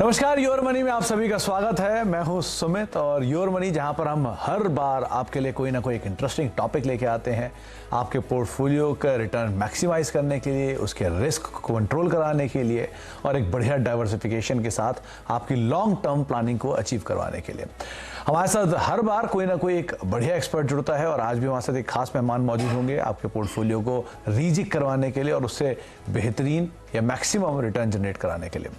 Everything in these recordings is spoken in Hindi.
नमस्कार, योर मनी में आप सभी का स्वागत है। मैं हूं सुमित और योर मनी, जहां पर हम हर बार आपके लिए कोई ना कोई एक इंटरेस्टिंग टॉपिक लेके आते हैं, आपके पोर्टफोलियो का रिटर्न मैक्सिमाइज करने के लिए, उसके रिस्क को कंट्रोल कराने के लिए और एक बढ़िया डाइवर्सिफिकेशन के साथ आपकी लॉन्ग टर्म प्लानिंग को अचीव करवाने के लिए। हमारे साथ हर बार कोई ना कोई एक बढ़िया एक्सपर्ट जुड़ता है और आज भी हमारे साथ एक खास मेहमान मौजूद होंगे आपके पोर्टफोलियो को रीजिक करवाने के लिए और उससे बेहतरीन या मैक्सिमम रिटर्न जनरेट कराने के लिए।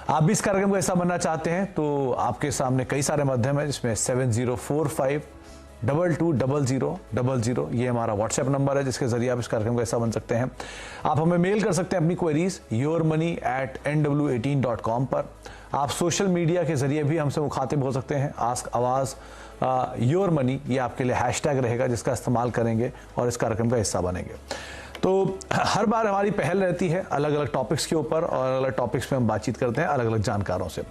आप भी इस कार्यक्रम का हिस्सा बनना चाहते हैं तो आपके सामने कई सारे माध्यम है, जिसमें 7045220000 ये हमारा व्हाट्सएप नंबर है, जिसके जरिए आप इस कार्यक्रम का हिस्सा बन सकते हैं। आप हमें मेल कर सकते हैं अपनी क्वेरीज yourmoney@nw18.com पर। आप सोशल मीडिया के जरिए भी हमसे मुखातिब हो सकते हैं। आस्क आवाज योर मनी, ये आपके लिए हैशटैग रहेगा जिसका इस्तेमाल करेंगे और इस कार्यक्रम का हिस्सा बनेंगे। तो हर बार हमारी पहल रहती है अलग अलग टॉपिक्स के ऊपर और अलग अलग टॉपिक्स में हम बातचीत करते हैं अलग अलग जानकारों से।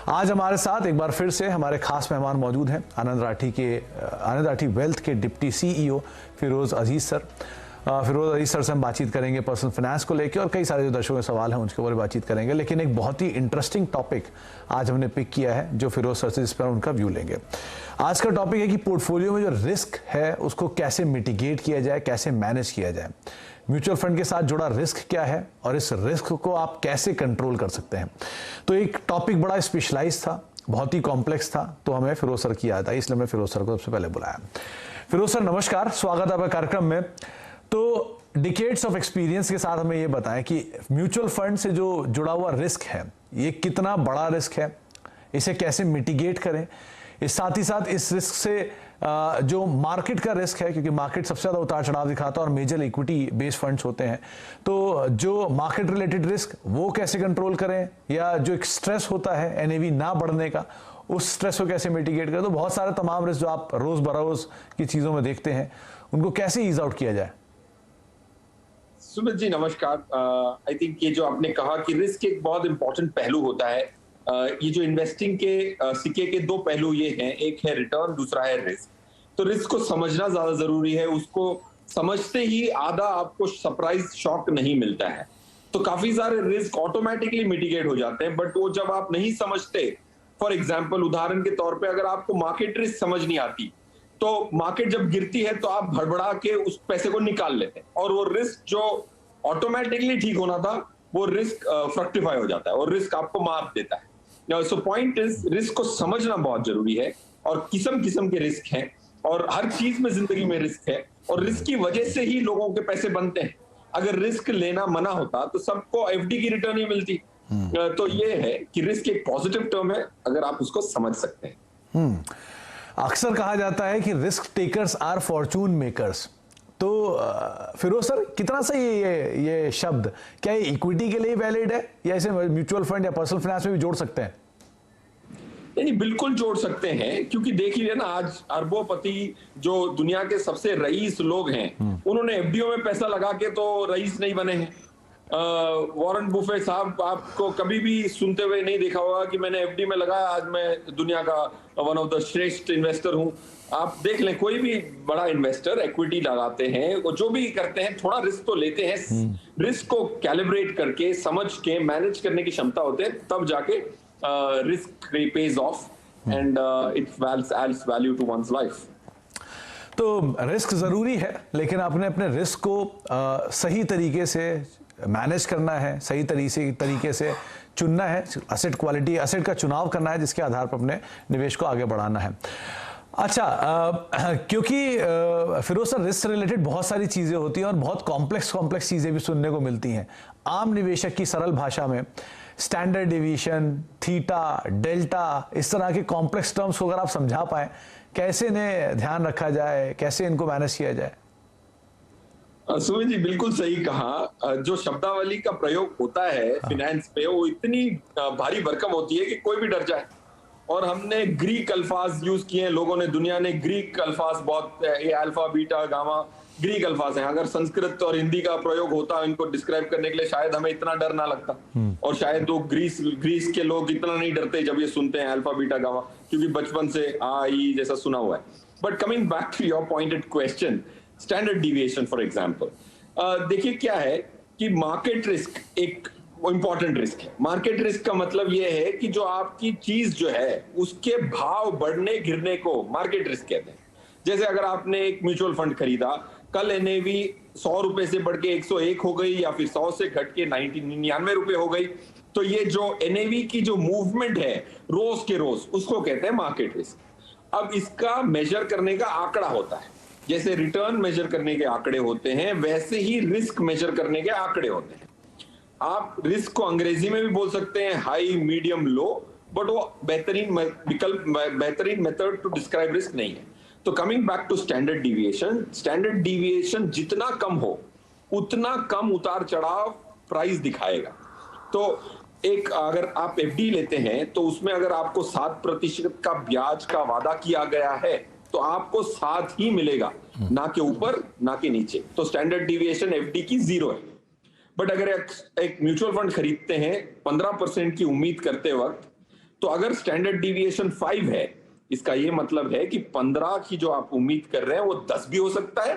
आज हमारे साथ एक बार फिर से हमारे खास मेहमान मौजूद हैं आनंद राठी वेल्थ के डिप्टी सीईओ फिरोज अजीज सर। फिरोज अजीज सर से हम बातचीत करेंगे पर्सनल फाइनेंस को लेकर और कई सारे जो दर्शकों के सवाल हैं उनके ऊपर बातचीत करेंगे। लेकिन एक बहुत ही इंटरेस्टिंग टॉपिक आज हमने पिक किया है जो फिरोज सर से, जिस पर उनका व्यू लेंगे। आज का टॉपिक है कि पोर्टफोलियो में जो रिस्क है उसको कैसे मिटिगेट किया जाए, कैसे मैनेज किया जाए। म्यूचुअल फंड के साथ जुड़ा रिस्क क्या है और इस रिस्क को आप कैसे कंट्रोल कर सकते हैं। तो एक टॉपिक बड़ा स्पेशलाइज था, बहुत ही कॉम्प्लेक्स था, तो हमें फिरोज सर की याद आई, इसलिए हमने फिरोज सर को सबसे पहले बुलाया। फिरोज सर नमस्कार, स्वागत है आपका कार्यक्रम में। तो डिकेड्स ऑफ एक्सपीरियंस के साथ हमें ये बताएं कि म्यूचुअल फंड से जो जुड़ा हुआ रिस्क है ये कितना बड़ा रिस्क है, इसे कैसे मिटिगेट करें। इस साथ ही साथ इस रिस्क से जो मार्केट का रिस्क है, क्योंकि मार्केट सबसे ज्यादा उतार चढ़ाव दिखाता है और मेजर इक्विटी बेस्ड फंड्स होते हैं, तो जो मार्केट रिलेटेड रिस्क वो कैसे कंट्रोल करें, या जो एक स्ट्रेस होता है एनएवी ना बढ़ने का, उस स्ट्रेस को कैसे मिटिगेट करें। तो बहुत सारे तमाम रिस्क जो आप रोज बरोज की चीजों में देखते हैं उनको कैसे ईज आउट किया जाए। सुमित जी नमस्कार। आई थिंक ये जो आपने कहा कि रिस्क एक बहुत इंपॉर्टेंट पहलू होता है। ये जो इन्वेस्टिंग के सिक्के के दो पहलू ये हैं, एक है रिटर्न, दूसरा है रिस्क। तो रिस्क को समझना ज्यादा जरूरी है। उसको समझते ही आधा आपको सरप्राइज शॉक नहीं मिलता है। तो काफी सारे रिस्क ऑटोमेटिकली मिटिगेट हो जाते हैं, बट वो जब आप नहीं समझते, फॉर एग्जाम्पल उदाहरण के तौर पे अगर आपको मार्केट रिस्क समझ नहीं आती तो मार्केट जब गिरती है तो आप भड़बड़ा के उस पैसे को निकाल लेते हैं और वो रिस्क जो ऑटोमेटिकली ठीक होना था वो रिस्क फ्रक्टिफाई हो जाता है और रिस्क आपको मार देता है। सो पॉइंट इज, रिस्क को समझना बहुत जरूरी है और किस्म किस्म के रिस्क हैं और हर चीज में जिंदगी में रिस्क है और रिस्क की वजह से ही लोगों के पैसे बनते हैं। अगर रिस्क लेना मना होता तो सबको एफडी की रिटर्न ही मिलती। तो ये है कि रिस्क एक पॉजिटिव टर्म है अगर आप उसको समझ सकते हैं। अक्सर कहा जाता है कि risk takers are fortune makers. तो फिरोज सर, कितना सही है ये शब्द? क्या ये इक्विटी के लिए वैलिड है या इसे म्यूचुअल फंड या पर्सनल फाइनेंस में भी जोड़ सकते हैं? नहीं, बिल्कुल जोड़ सकते हैं, क्योंकि देख लीजिए ना, आज अरबोपति जो दुनिया के सबसे रईस लोग हैं उन्होंने एफडीओ में पैसा लगा के तो रईस नहीं बने हैं। वॉरेन बुफे साहब आपको कभी भी सुनते हुए नहीं देखा होगा कि मैंने एफडी में लगाया, आज मैं दुनिया का वन ऑफ द श्रेष्ठ इन्वेस्टर हूं। आप देख लें, कोई भी बड़ा इन्वेस्टर एक्विटी लगाते हैं, वो जो भी करते हैं थोड़ा रिस्क तो लेते हैं। रिस्क को कैलिब्रेट करके समझ के मैनेज करने की क्षमता होते हैं, तब जाके risk pays off and it adds value to one's life. तो रिस्क जरूरी है, लेकिन आपने अपने रिस्क को सही तरीके से मैनेज करना है, सही तरीके से चुनना है, एसेट क्वालिटी, एसेट का चुनाव करना है जिसके आधार पर अपने निवेश को आगे बढ़ाना है। अच्छा, क्योंकि फिरोज सर, रिस्क से रिलेटेड बहुत सारी चीजें होती हैं और बहुत कॉम्प्लेक्स चीजें भी सुनने को मिलती हैं। आम निवेशक की सरल भाषा में स्टैंडर्ड डिवीजन, थीटा, डेल्टा, इस तरह के कॉम्प्लेक्स टर्म्स को अगर आप समझा पाए, कैसे इन्हें ध्यान रखा जाए, कैसे इनको मैनेज किया जाए? सुमित जी बिल्कुल सही कहा। जो शब्दावली का प्रयोग होता है फिनेंस पे, वो इतनी भारी भरकम होती है कि कोई भी डर जाए। और हमने ग्रीक अल्फाज यूज किए हैं, लोगों ने, दुनिया ने ग्रीक अल्फाज बहुत, ये अल्फा बीटा गामा ग्रीक अल्फाज हैं। अगर संस्कृत और हिंदी का प्रयोग होता इनको डिस्क्राइब करने के लिए, शायद हमें इतना डर ना लगता और शायद तो ग्रीस के लोग इतना नहीं डरते जब ये सुनते हैं अल्फा बीटा गामा, क्योंकि बचपन से आ ई जैसा सुना हुआ है। But coming back to your pointed question, standard deviation for example, देखिए क्या है कि मार्केट रिस्क एक वो इंपॉर्टेंट रिस्क है। मार्केट रिस्क का मतलब ये है कि जो आपकी चीज जो है उसके भाव बढ़ने गिरने को मार्केट रिस्क कहते हैं। जैसे अगर आपने एक म्यूचुअल फंड खरीदा, कल एनएवी 100 रुपए से बढ़ के 101 हो गई या फिर 100 से घट के 99 रुपए हो गई, तो ये जो एनएवी की जो मूवमेंट है रोज के रोज, उसको कहते हैं मार्केट रिस्क। अब इसका मेजर करने का आंकड़ा होता है, जैसे रिटर्न मेजर करने के आंकड़े होते हैं वैसे ही रिस्क मेजर करने के आंकड़े होते हैं। आप रिस्क को अंग्रेजी में भी बोल सकते हैं हाई, मीडियम, लो, बट वो बेहतरीन विकल्प, बेहतरीन मेथड टू डिस्क्राइब रिस्क नहीं है। तो coming back to standard deviation जितना कम हो उतना कम उतार चढ़ाव प्राइस दिखाएगा। तो एक अगर आप एफडी लेते हैं तो उसमें अगर आपको 7% का ब्याज का वादा किया गया है तो आपको 7 ही मिलेगा, ना के ऊपर ना के नीचे। तो स्टैंडर्ड डिविएशन एफडी की 0 है। बट अगर एक म्यूचुअल फंड खरीदते हैं 15% की उम्मीद करते वक्त, तो अगर स्टैंडर्ड डिविएशन 5 है, इसका ये मतलब है कि 15 की जो आप उम्मीद कर रहे हैं वो 10 भी हो सकता है,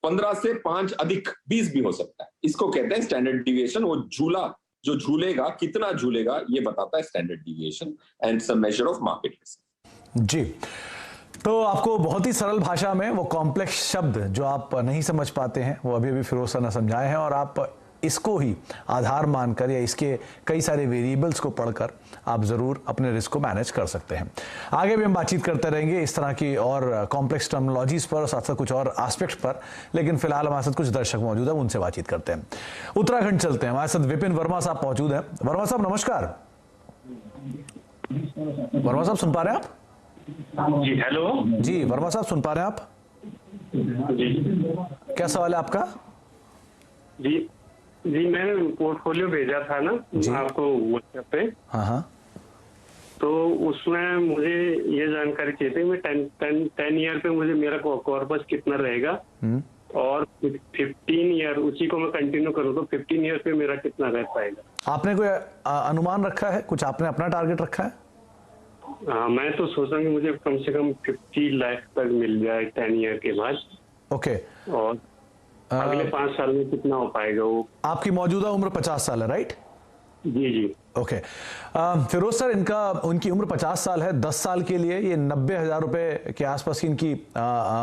15 से 5 अधिक 20 भी हो सकता है। इसको कहते हैं स्टैंडर्ड डिविएशन। वो झूला जो झूलेगा, कितना झूलेगा, ये बताता है standard deviation and it's a measure of market risk. जी, तो आपको बहुत ही सरल भाषा में वो कॉम्प्लेक्स शब्द जो आप नहीं समझ पाते हैं वो अभी फिरोज सर ने समझाए हैं, और आप इसको ही आधार मानकर या इसके कई सारे वेरिएबल्स को पढ़कर आप ज़रूर अपने रिस्क को मैनेज कर सकते हैं। आगे भी हम बातचीत करते रहेंगे इस तरह की और कॉम्प्लेक्स टर्मिनोलॉजीज पर, साथ साथ कुछ और एस्पेक्ट्स पर, लेकिन फिलहाल हमारे साथ कुछ दर्शक मौजूद हैं, उनसे बातचीत करते हैं। उत्तराखंड चलते हैं, हमारे साथ विपिन वर्मा साहब मौजूद हैं। वर्मा साहब नमस्कार। वर्मा साहब सुन पा रहे हैं आप? जी हेलो। जी वर्मा साहब सुन पा रहे हैं आप? जी क्या सवाल है आपका? जी जी मैंने पोर्टफोलियो भेजा था ना आपको व्हाट्सएप पे। हाँ। तो उसमें मुझे ये जानकारी चाहिए थी, मैं 10 ईयर पे मुझे मेरा कॉर्पस कितना रहेगा, और 15 ईयर उसी को मैं कंटिन्यू करूँ तो 15 ईयर पे मेरा कितना रह पाएगा। आपने कोई अनुमान रखा है, कुछ आपने अपना टारगेट रखा है? हाँ, मैं तो सोच रहा हूँ कि मुझे कम से कम 50 लाख तक मिल जाए 10 ईयर के बाद। ओके। और अगले 5 साल में कितना हो पाएगा वो? आपकी मौजूदा उम्र 50 साल है, राइट? जी जी। ओके। फिरोज सर, उनकी उम्र 50 साल है। 10 साल के लिए ये 90,000 रुपए के आसपास की इनकी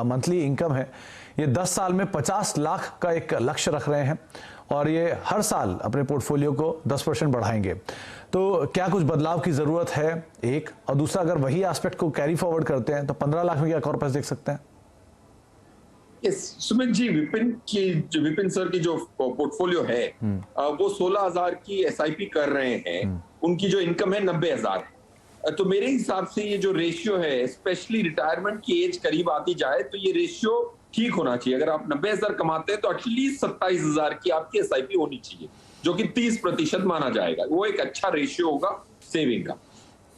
मंथली इनकम है। ये 10 साल में 50 लाख का एक लक्ष्य रख रहे हैं और ये हर साल अपने पोर्टफोलियो को 10% बढ़ाएंगे। तो क्या कुछ बदलाव की जरूरत है, एक? और दूसरा, अगर वही एस्पेक्ट को कैरी फॉरवर्ड करते हैं तो 15 लाख में क्या कॉर्पस देख सकते हैं? सुमित जी, विपिन सर की जो पोर्टफोलियो है वो 16,000 की एसआईपी कर रहे हैं। उनकी जो इनकम है 90,000 है। तो मेरे हिसाब से ये जो रेशियो है, स्पेशली रिटायरमेंट की एज करीब आती जाए तो ये रेशियो ठीक होना चाहिए। अगर आप 90,000 कमाते हैं तो एटलीस्ट 27,000 की आपकी एसआईपी होनी चाहिए, जो कि 30% माना जाएगा। वो एक अच्छा रेशियो होगा सेविंग का।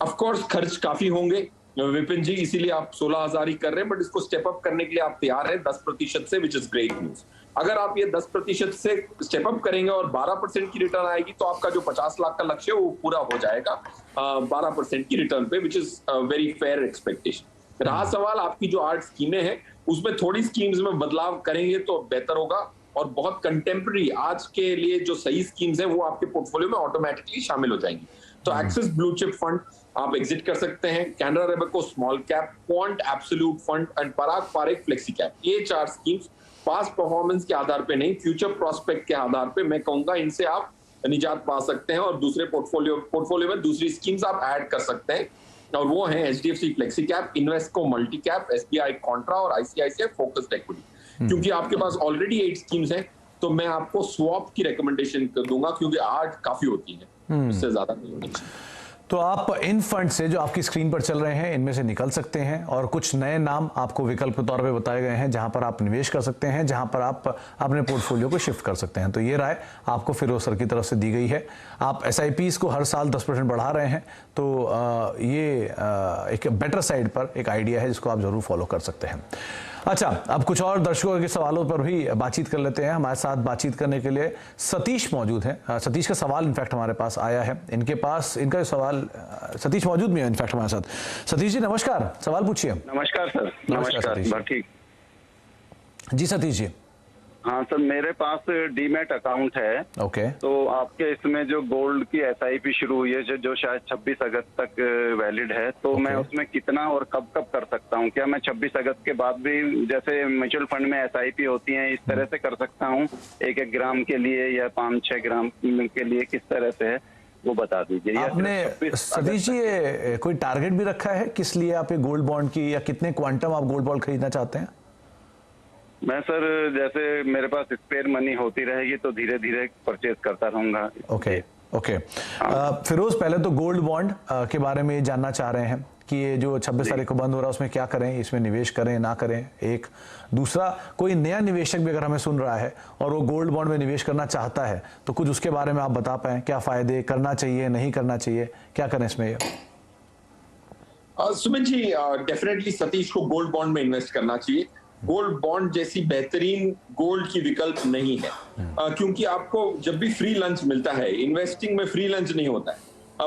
ऑफ कोर्स खर्च काफी होंगे विपिन जी, इसीलिए आप 16,000 ही कर रहे हैं, बट इसको स्टेप अप करने के लिए आप तैयार हैं 10% से, विच इज ग्रेट न्यूज। अगर आप ये 10% से स्टेप अप करेंगे और 12% की रिटर्न आएगी तो आपका जो 50 लाख का लक्ष्य है वो पूरा हो जाएगा 12% की रिटर्न पे, which is very fair expectation. रहा सवाल आपकी जो 8 स्कीमें हैं, उसमें थोड़ी स्कीम्स में बदलाव करेंगे तो बेहतर होगा, और बहुत कंटेम्प्रेरी आज के लिए जो सही स्कीम्स हैं वो आपके पोर्टफोलियो में ऑटोमेटिकली शामिल हो जाएंगी। तो एक्सिस ब्लू चिप फंड आप एग्जिट कर सकते हैं, Canara Robeco small cap, Quant absolute fund and Parag Parikh flexi cap. ये 4 स्कीम्स पास्ट परफॉर्मेंस के आधार पे नहीं, फ्यूचर प्रोस्पेक्ट के आधार पे मैं कहूंगा इनसे आप निजात पा सकते हैं, और दूसरे पोर्टफोलियो में दूसरी स्कीम्स आप ऐड कर सकते हैं, और वो है HDFC flexi cap, Invesco multi cap, SBI Contra और आईसीआईसीआई फोकस्ड इक्विटी। क्योंकि आपके पास ऑलरेडी 8 स्कीम्स हैं तो मैं आपको स्वैप की रिकमेंडेशन कर दूंगा, क्योंकि 8 काफी होती है, उससे ज्यादा नहीं होनी चाहिए। तो आप इन फंड से जो आपकी स्क्रीन पर चल रहे हैं इनमें से निकल सकते हैं, और कुछ नए नाम आपको विकल्प के तौर पे बताए गए हैं जहां पर आप निवेश कर सकते हैं, जहां पर आप अपने पोर्टफोलियो को शिफ्ट कर सकते हैं। तो ये राय आपको फिरोज सर की तरफ से दी गई है। आप एसआईपीज को हर साल 10% बढ़ा रहे हैं, तो ये एक बेटर साइड पर एक आइडिया है जिसको आप जरूर फॉलो कर सकते हैं। अच्छा, अब कुछ और दर्शकों के सवालों पर भी बातचीत कर लेते हैं। हमारे साथ बातचीत करने के लिए सतीश मौजूद हैं। सतीश का सवाल इनफैक्ट हमारे पास आया है, इनका जो सवाल, सतीश मौजूद भी है इनफैक्ट हमारे साथ। सतीश जी नमस्कार, सवाल पूछिए। नमस्कार सर। नमस्कार। जी सतीश जी। हाँ सर, मेरे पास डीमैट अकाउंट है। ओके। तो आपके इसमें जो गोल्ड की एसआईपी शुरू हुई है जो शायद 26 अगस्त तक वैलिड है, तो मैं उसमें कितना और कब कब कर सकता हूँ? क्या मैं 26 अगस्त के बाद भी जैसे म्यूचुअल फंड में एसआईपी होती है इस तरह से कर सकता हूँ, 1-1 ग्राम के लिए या 5-6 ग्राम के लिए, किस तरह से है वो बता दीजिए। आपने सतीश जी ये कोई टारगेट भी रखा है किस लिए आप ये गोल्ड बॉन्ड की, या कितने क्वांटम आप गोल्ड बॉन्ड खरीदना चाहते हैं? मैं सर जैसे मेरे पास स्पेयर मनी होती रहेगी तो धीरे धीरे परचेज करता रहूंगा। Okay okay. फिरोज, पहले तो गोल्ड बॉन्ड के बारे में जानना चाह रहे हैं कि ये जो 26 तारीख को बंद हो रहा है उसमें क्या करें, इसमें निवेश करें ना करें, एक। दूसरा, कोई नया निवेशक भी अगर हमें सुन रहा है और वो गोल्ड बॉन्ड में निवेश करना चाहता है तो कुछ उसके बारे में आप बता पाएं, क्या फायदे, करना चाहिए नहीं करना चाहिए, क्या करें इसमें? ये सुमित जी, डेफिनेटली सतीश को गोल्ड बॉन्ड में इन्वेस्ट करना चाहिए। गोल्ड बॉन्ड जैसी बेहतरीन गोल्ड की विकल्प नहीं है, क्योंकि आपको जब भी फ्री लंच मिलता है, इन्वेस्टिंग में फ्री लंच नहीं होता है,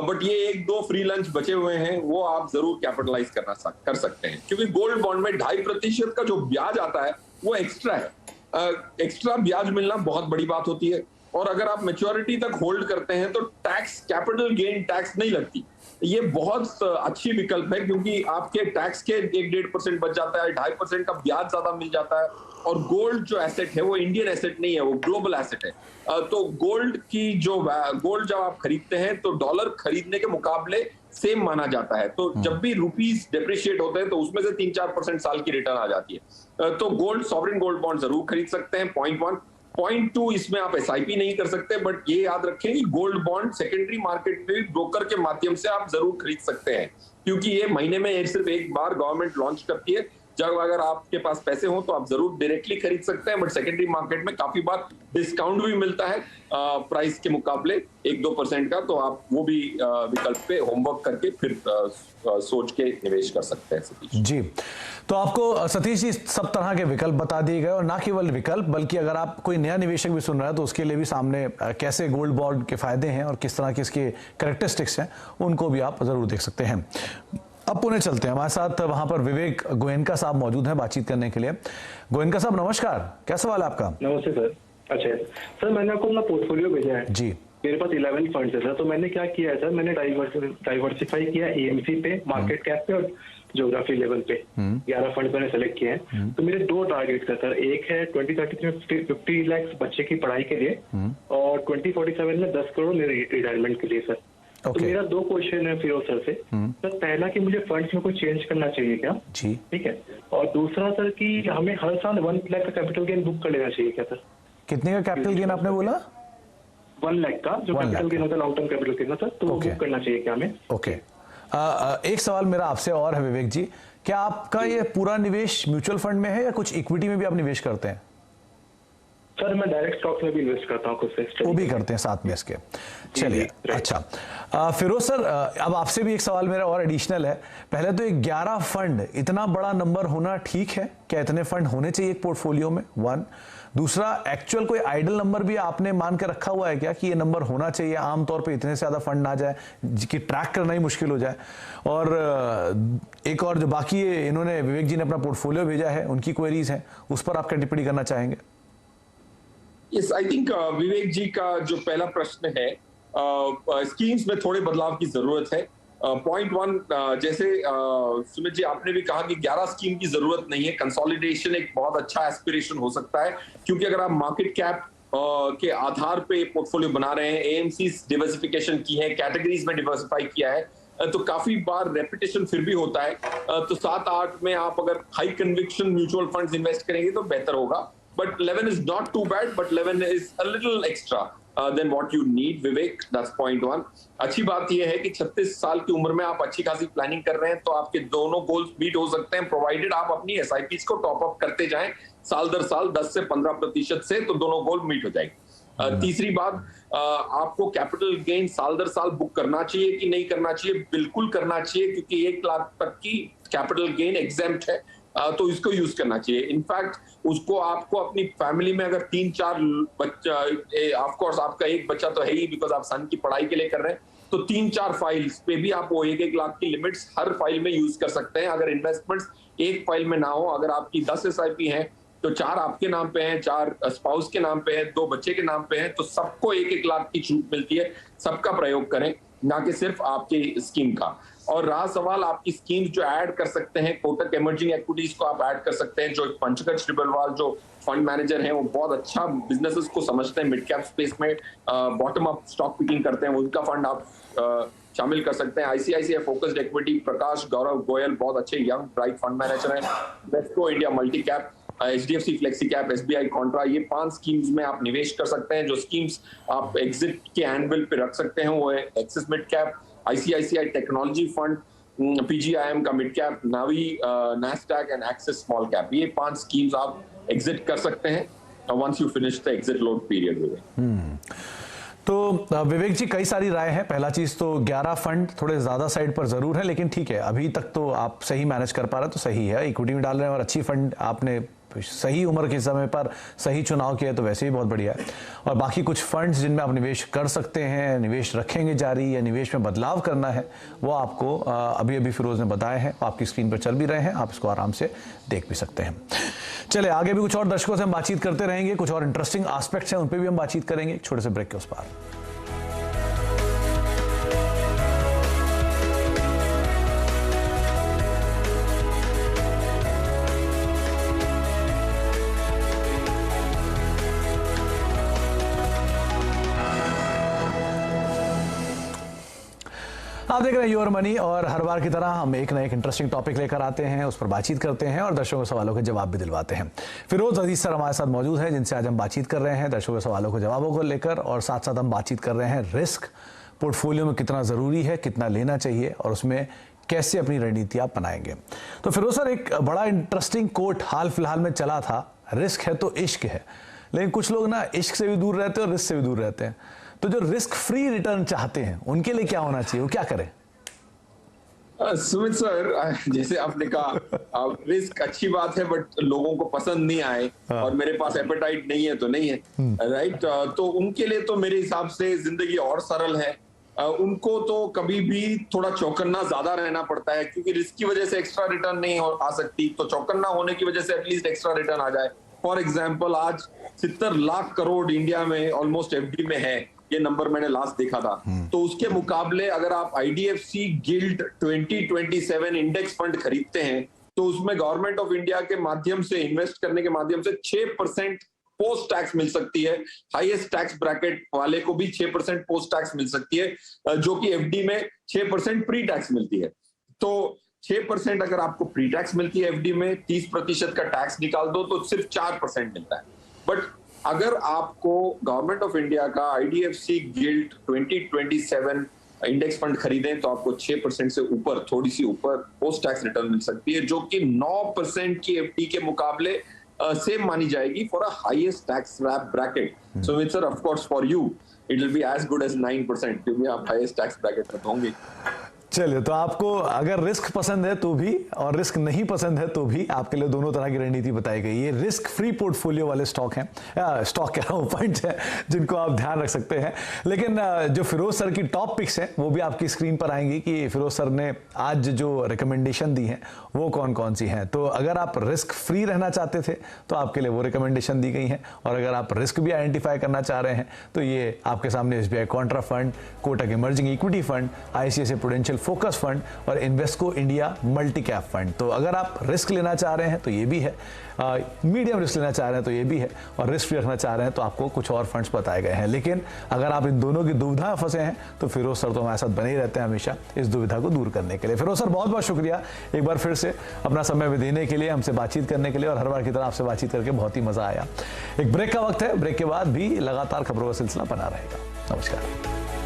बट ये 1-2 फ्री लंच बचे हुए हैं वो आप जरूर कैपिटलाइज कर सकते हैं, क्योंकि गोल्ड बॉन्ड में 2.5% का जो ब्याज आता है वो एक्स्ट्रा है। एक्स्ट्रा ब्याज मिलना बहुत बड़ी बात होती है, और अगर आप मैच्योरिटी तक होल्ड करते हैं तो टैक्स, कैपिटल गेन टैक्स नहीं लगती। ये बहुत अच्छी विकल्प है, क्योंकि आपके टैक्स के 1-1.5% बच जाता है, 2.5% का ब्याज ज्यादा मिल जाता है, और गोल्ड जो एसेट है वो इंडियन एसेट नहीं है, वो ग्लोबल एसेट है। तो गोल्ड जब आप खरीदते हैं तो डॉलर खरीदने के मुकाबले सेम माना जाता है। तो जब भी रुपीस डेप्रिशिएट होते हैं तो उसमें से 3-4% साल की रिटर्न आ जाती है। तो गोल्ड, सॉवरेन गोल्ड बॉन्ड जरूर खरीद सकते हैं, पॉइंट 1। पॉइंट 2, इसमें आप एसआईपी नहीं कर सकते, बट ये याद रखें कि गोल्ड बॉन्ड सेकेंडरी मार्केट में ब्रोकर के माध्यम से आप जरूर खरीद सकते हैं, क्योंकि ये महीने में सिर्फ एक बार गवर्नमेंट लॉन्च करती है। जब अगर आपके पास पैसे हो तो आप जरूर डायरेक्टली खरीद सकते हैं, बट सेकेंडरी मार्केट में काफी बार डिस्काउंट भी मिलता है प्राइस के मुकाबले 1-2% का, तो आप वो भी विकल्प पे होमवर्क करके फिर सोच के निवेश कर सकते हैं सतीश जी। तो आपको सतीश जी सब तरह के विकल्प बता दिए गए, और ना केवल विकल्प बल्कि अगर आप कोई नया निवेशक भी सुन रहा है तो उसके लिए भी सामने कैसे गोल्ड बॉन्ड के फायदे हैं और किस तरह के इसके कैरेक्टरिस्टिक्स हैं उनको भी आप जरूर देख सकते हैं। अब पुणे चलते हैं, हमारे साथ वहां पर विवेक गोयनका साहब मौजूद हैं बातचीत करने के लिए। गोयनका साहब नमस्कार, क्या सवाल है आपका? नमस्ते सर। अच्छा सर, मैंने आपको अपना पोर्टफोलियो भेजा है जी। मेरे पास 11 फंड्स है सर। तो मैंने क्या किया है सर, मैंने डाइवर्सिफाई किया एएमसी पे, मार्केट कैप पे और ज्योग्राफी लेवल पे 11 फंड मैंने सेलेक्ट किए हैं। तो मेरे 2 टारगेट है सर, एक है 2033 में 50 लाख बच्चे की पढ़ाई के लिए, और 2047 में 10 करोड़ मेरे रिटायरमेंट के लिए सर। तो मेरा 2 क्वेश्चन है फिरोज सर से। सर पहला कि मुझे फंड्स में कोई चेंज करना चाहिए क्या? जी ठीक है। और दूसरा सर कि हमें हर साल 1 लाख का कैपिटल गेन बुक कर लेना चाहिए क्या सर? कितने का कैपिटल गेन आपने बोला? 1 लाख का जो कैपिटल गेन होता है, long term capital gain sir, तो वो बुक करना चाहिए क्या हमें? ओके। एक सवाल मेरा आपसे और है विवेक जी, क्या आपका ये पूरा निवेश म्यूचुअल फंड में है या कुछ इक्विटी में भी आप निवेश करते हैं? सर मैं डायरेक्ट स्टॉक्स में भी इन्वेस्ट करता हूँ, कुछ वो भी करते हैं साथ में इसके। चलिए अच्छा। फिरोज सर, अब आपसे भी एक सवाल मेरा और एडिशनल है। पहले तो 11 फंड, इतना बड़ा नंबर होना ठीक है क्या? इतने फंड होने चाहिए एक पोर्टफोलियो में? 1। दूसरा, एक्चुअल कोई आइडल नंबर भी आपने मान के रखा हुआ है क्या कि ये नंबर होना चाहिए, आमतौर पे इतने से ज्यादा फंड ना जाए कि ट्रैक करना ही मुश्किल हो जाए? और एक और जो बाकी इन्होंने, विवेक जी ने अपना पोर्टफोलियो भेजा है, उनकी क्वेरीज हैं, उस पर आप क्या टिप्पणी करना चाहेंगे? यस, आई थिंक विवेक जी का जो पहला प्रश्न है, स्कीम्स में थोड़े बदलाव की जरूरत है। पॉइंट 1, जैसे सुमित जी आपने भी कहा कि 11 स्कीम की जरूरत नहीं है। कंसोलिडेशन एक बहुत अच्छा एस्पिरेशन हो सकता है, क्योंकि अगर आप मार्केट कैप के आधार पे पोर्टफोलियो बना रहे हैं, एएमसी डिवर्सिफिकेशन की है, कैटेगरीज में डिवर्सिफाई किया है, तो काफी बार रेपिटेशन फिर भी होता है। तो 7-8 में आप अगर high conviction mutual funds invest करेंगे तो बेहतर होगा। But 11 is not too bad, but 11 is a little extra than what you need, Vivek. That's point 1. अच्छी बात यह है कि 36 साल की उम्र में आप अच्छी खासी प्लानिंग कर रहे हैं, तो आपके दोनों गोल्स मीट हो सकते हैं, प्रोवाइडेड आप अपनी एसआईपीज को टॉप अप करते जाएं साल दर साल 10 से 15% से, तो दोनों गोल मीट हो जाएंगे। तीसरी बात, आपको कैपिटल गेन साल दर साल बुक करना चाहिए कि नहीं करना चाहिए? बिल्कुल करना चाहिए, क्योंकि 1 लाख तक की कैपिटल गेन एग्जेम्प्ट है, तो इसको यूज करना चाहिए। इनफैक्ट उसको आपको अपनी फैमिली में अगर 3-4 बच्चा, ऑफ कोर्स आपका एक बच्चा तो है ही, बिकॉज आप सन की पढ़ाई के लिए कर रहे हैं, तो 3-4 फाइल्स पे भी आप वो 1-1 लाख की लिमिट्स हर फाइल में यूज कर सकते हैं। अगर इन्वेस्टमेंट्स एक फाइल में ना हो, अगर आपकी 10 एसआईपी है तो 4 आपके नाम पे हैं, 4 स्पाउस के नाम पे हैं, 2 बच्चे के नाम पे हैं, तो सबको 1-1 लाख की छूट मिलती है। सबका प्रयोग करें, ना कि सिर्फ आपकी स्कीम का। और रहा सवाल आपकी स्कीम जो ऐड कर सकते हैं, कोटक इमर्जिंग इक्विटीज को आप ऐड कर सकते हैं। जो पंचकज ट्रिबलवाल जो फंड मैनेजर हैं, वो बहुत अच्छा बिजनेसेस को समझते हैं, मिड कैप स्पेस में बॉटम अप स्टॉक पिकिंग करते हैं, उनका फंड आप शामिल कर सकते हैं। आईसीआईसीआई फोकस्ड इक्विटी, प्रकाश गौरव गोयल बहुत अच्छे यंग ब्राइट फंड मैनेजर हैं। Wesco India multi cap, HDFC flexi cap, SBI Contra, ये 5 स्कीम्स में आप निवेश कर सकते हैं। जो स्कीम्स आप एग्जिट के एनविल पे रख सकते हैं वो है Axis mid cap, ICICI technology fund, PGIM का mid cap, Navi, Nasdaq and Axis small cap. ये 5 स्कीम्स आप एग्जिट कर सकते हैं once you finish the exit load period. तो विवेक जी, कई सारी राय है। पहला चीज तो 11 फंड थोड़े ज्यादा साइड पर जरूर है, लेकिन ठीक है, अभी तक तो आप सही मैनेज कर पा रहे हैं तो सही है। इक्विटी में डाल रहे हैं और अच्छी फंड आपने सही उम्र के समय पर सही चुनाव किया, तो वैसे ही बहुत बढ़िया है। और बाकी कुछ फंड्स जिनमें आप निवेश कर सकते हैं, निवेश रखेंगे जारी या निवेश में बदलाव करना है, वो आपको अभी अभी फिरोज ने बताए हैं, आपकी स्क्रीन पर चल भी रहे हैं, आप इसको आराम से देख भी सकते हैं। चले आगे भी कुछ और दर्शकों से हम बातचीत करते रहेंगे, कुछ और इंटरेस्टिंग एस्पेक्ट्स हैं उन पर भी हम बातचीत करेंगे छोटे से ब्रेक के उस पार। आप देख रहे हैं योर मनी और हर बार की तरह हम एक ना एक इंटरेस्टिंग टॉपिक लेकर आते हैं, उस पर बातचीत करते हैं और दर्शकों के सवालों के जवाब भी दिलवाते हैं। फिरोज अजीज सर हमारे साथ मौजूद हैं, जिनसे आज हम बातचीत कर रहे हैं दर्शकों के सवालों के जवाबों को लेकर, और साथ साथ हम बातचीत कर रहे हैं रिस्क पोर्टफोलियो में कितना ज़रूरी है, कितना लेना चाहिए और उसमें कैसे अपनी रणनीति आप बनाएंगे। तो फिरोज सर, एक बड़ा इंटरेस्टिंग कोट हाल फिलहाल में चला था, रिस्क है तो इश्क है, लेकिन कुछ लोग ना इश्क से भी दूर रहते हैं और रिस्क से भी दूर रहते हैं। तो जो रिस्क फ्री रिटर्न चाहते हैं उनके लिए क्या होना चाहिए, वो क्या करें? सुमित सर, जैसे आपने कहा रिस्क अच्छी बात है, बट लोगों को पसंद नहीं आए और मेरे पास एपेटाइट नहीं है तो नहीं है, राइट। तो उनके लिए तो मेरे हिसाब से जिंदगी और सरल है। उनको तो कभी भी थोड़ा चौकन्ना ज्यादा रहना पड़ता है, क्योंकि रिस्क की वजह से एक्स्ट्रा रिटर्न नहीं आ सकती, तो चौकन्ना होने की वजह से एटलीस्ट एक्स्ट्रा रिटर्न आ जाए। फॉर एग्जाम्पल, आज 70 लाख करोड़ इंडिया में ऑलमोस्ट एफडी में है, ये नंबर मैंने लास्ट देखा था। तो उसके मुकाबले अगर आप IDFC गिल्ड 2027 इंडेक्स फंड खरीदते हैं, तो उसमें गवर्नमेंट ऑफ इंडिया के माध्यम से इन्वेस्ट करने के माध्यम से 6% पोस्ट टैक्स मिल सकती है। हाईएस्ट टैक्स ब्रैकेट वाले को भी 6% पोस्ट टैक्स मिल सकती है, जो कि एफडी में 6% प्री टैक्स मिलती है। तो 6% अगर आपको प्री टैक्स मिलती है एफडी में, 30% का टैक्स निकाल दो तो सिर्फ 4% मिलता है। बट अगर आपको गवर्नमेंट ऑफ इंडिया का IDFC गिल्ड 2027 इंडेक्स फंड खरीदें, तो आपको 6% से ऊपर, थोड़ी सी ऊपर पोस्ट टैक्स रिटर्न मिल सकती है, जो कि 9% की एफडी के मुकाबले सेम मानी जाएगी for a highest tax slab bracket. So sir, of course for you it will be as good as 9%, क्योंकि आप हाईएस्ट टैक्स ब्रैकेट में होंगे। चलिए, तो आपको अगर रिस्क पसंद है तो भी और रिस्क नहीं पसंद है तो भी आपके लिए दोनों तरह की रणनीति बताई गई। ये रिस्क फ्री पोर्टफोलियो वाले स्टॉक हैं, स्टॉक कह रहा हूं, पॉइंट्स हैं जिनको आप ध्यान रख सकते हैं। लेकिन जो फिरोज सर की टॉप पिक्स हैं वो भी आपकी स्क्रीन पर आएंगी कि फिरोज सर ने आज जो रिकमेंडेशन दी हैं वो कौन कौन सी हैं। तो अगर आप रिस्क फ्री रहना चाहते थे तो आपके लिए वो रिकमेंडेशन दी गई हैं, और अगर आप रिस्क भी आइडेंटिफाई करना चाह रहे हैं तो ये आपके सामने SBI contra fund, Kotak emerging equity fund, ICICI Prudential focus fund और Invesco India multi cap fund. तो अगर आप रिस्क लेना चाह रहे हैं तो ये भी है, मीडियम रिस्क लेना चाह रहे हैं तो ये भी है, और रिस्क फ्री रखना चाह रहे हैं तो आपको कुछ और फंड्स बताए गए हैं। लेकिन अगर आप इन दोनों की दुविधा में फंसे हैं तो फिरोज सर तो हमारे साथ बने ही रहते हैं हमेशा इस दुविधा को दूर करने के लिए। फिरोज सर, बहुत बहुत शुक्रिया एक बार फिर से अपना समय भी देने के लिए, हमसे बातचीत करने के लिए, और हर बार की तरह आपसे बातचीत करके बहुत ही मजा आया। एक ब्रेक का वक्त है, ब्रेक के बाद भी लगातार खबरों का सिलसिला बना रहेगा। नमस्कार।